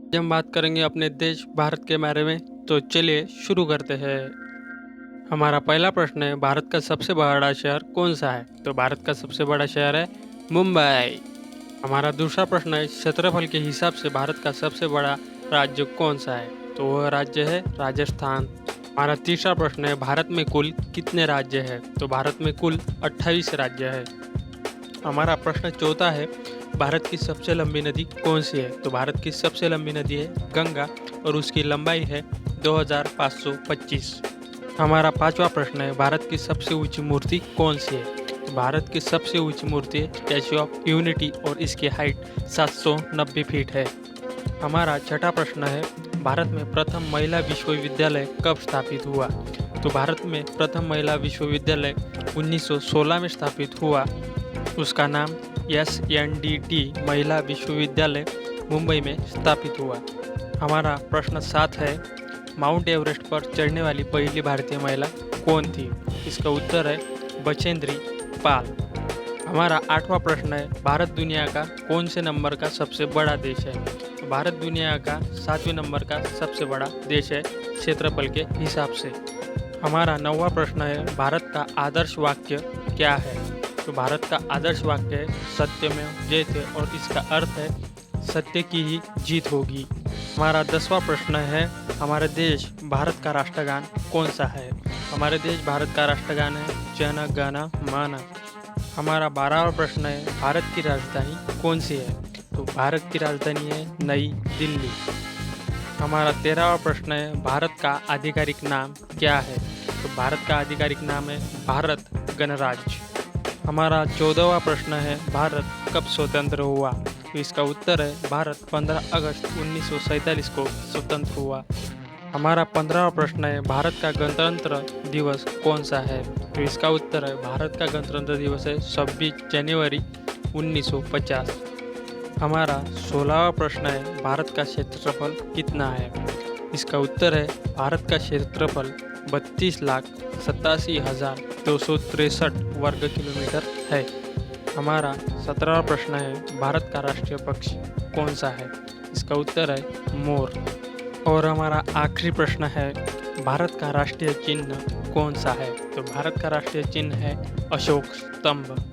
आज हम बात करेंगे अपने देश भारत के बारे में। तो चलिए शुरू करते हैं। हमारा पहला प्रश्न है, भारत का सबसे बड़ा शहर कौन सा है? तो भारत का सबसे बड़ा शहर है मुंबई। हमारा दूसरा प्रश्न है, क्षेत्रफल के हिसाब से भारत का सबसे बड़ा राज्य कौन सा है? तो वह राज्य है राजस्थान। हमारा तीसरा प्रश्न है, भारत में कुल कितने राज्य हैं? तो भारत में कुल 28 राज्य है। हमारा प्रश्न चौथा है, भारत की सबसे लंबी नदी कौन सी है? तो भारत की सबसे लंबी नदी है गंगा और उसकी लंबाई है 2525। हमारा पांचवा प्रश्न है, भारत की सबसे ऊंची मूर्ति कौन सी है? तो भारत की सबसे ऊंची मूर्ति है स्टैच्यू ऑफ यूनिटी और इसकी हाइट 790 फीट है। हमारा छठा प्रश्न है, भारत में प्रथम महिला विश्वविद्यालय कब स्थापित हुआ? तो भारत में प्रथम महिला विश्वविद्यालय 1916 में स्थापित हुआ। उसका नाम SNDT महिला विश्वविद्यालय मुंबई में स्थापित हुआ। हमारा प्रश्न 7 है, माउंट एवरेस्ट पर चढ़ने वाली पहली भारतीय महिला कौन थी? इसका उत्तर है बछेंद्री पाल। हमारा 8वां प्रश्न है, भारत दुनिया का कौन से नंबर का सबसे बड़ा देश है? तो भारत दुनिया का 7वें नंबर का सबसे बड़ा देश है क्षेत्रफल के हिसाब से। हमारा 9वां प्रश्न है, भारत का आदर्श वाक्य क्या है? तो भारत का आदर्श वाक्य है सत्यमेव जयते और इसका अर्थ है सत्य की ही जीत होगी। हमारा 10वां प्रश्न है, हमारे देश भारत का राष्ट्रगान कौन सा है? हमारे देश भारत का राष्ट्रगान है जन गण मन। हमारा 12वां प्रश्न है, भारत की राजधानी कौन सी है? तो भारत की राजधानी है नई दिल्ली। हमारा 13वां प्रश्न है, भारत का आधिकारिक नाम क्या है? तो भारत का आधिकारिक नाम है भारत गणराज्य। हमारा 14वां प्रश्न है, भारत कब स्वतंत्र हुआ? तो इसका उत्तर है भारत 15 अगस्त 1947 को स्वतंत्र हुआ। हमारा 15वां प्रश्न है, भारत का गणतंत्र दिवस कौन सा है? तो इसका उत्तर है भारत का गणतंत्र दिवस है 26 जनवरी 1950। हमारा 16वां प्रश्न है, भारत का क्षेत्रफल कितना है? इसका उत्तर है भारत का क्षेत्रफल 32,87,263 वर्ग किलोमीटर है। हमारा 17वां प्रश्न है, भारत का राष्ट्रीय पक्षी कौन सा है? इसका उत्तर है मोर। और हमारा आखिरी प्रश्न है, भारत का राष्ट्रीय चिन्ह कौन सा है? तो भारत का राष्ट्रीय चिन्ह है अशोक स्तंभ।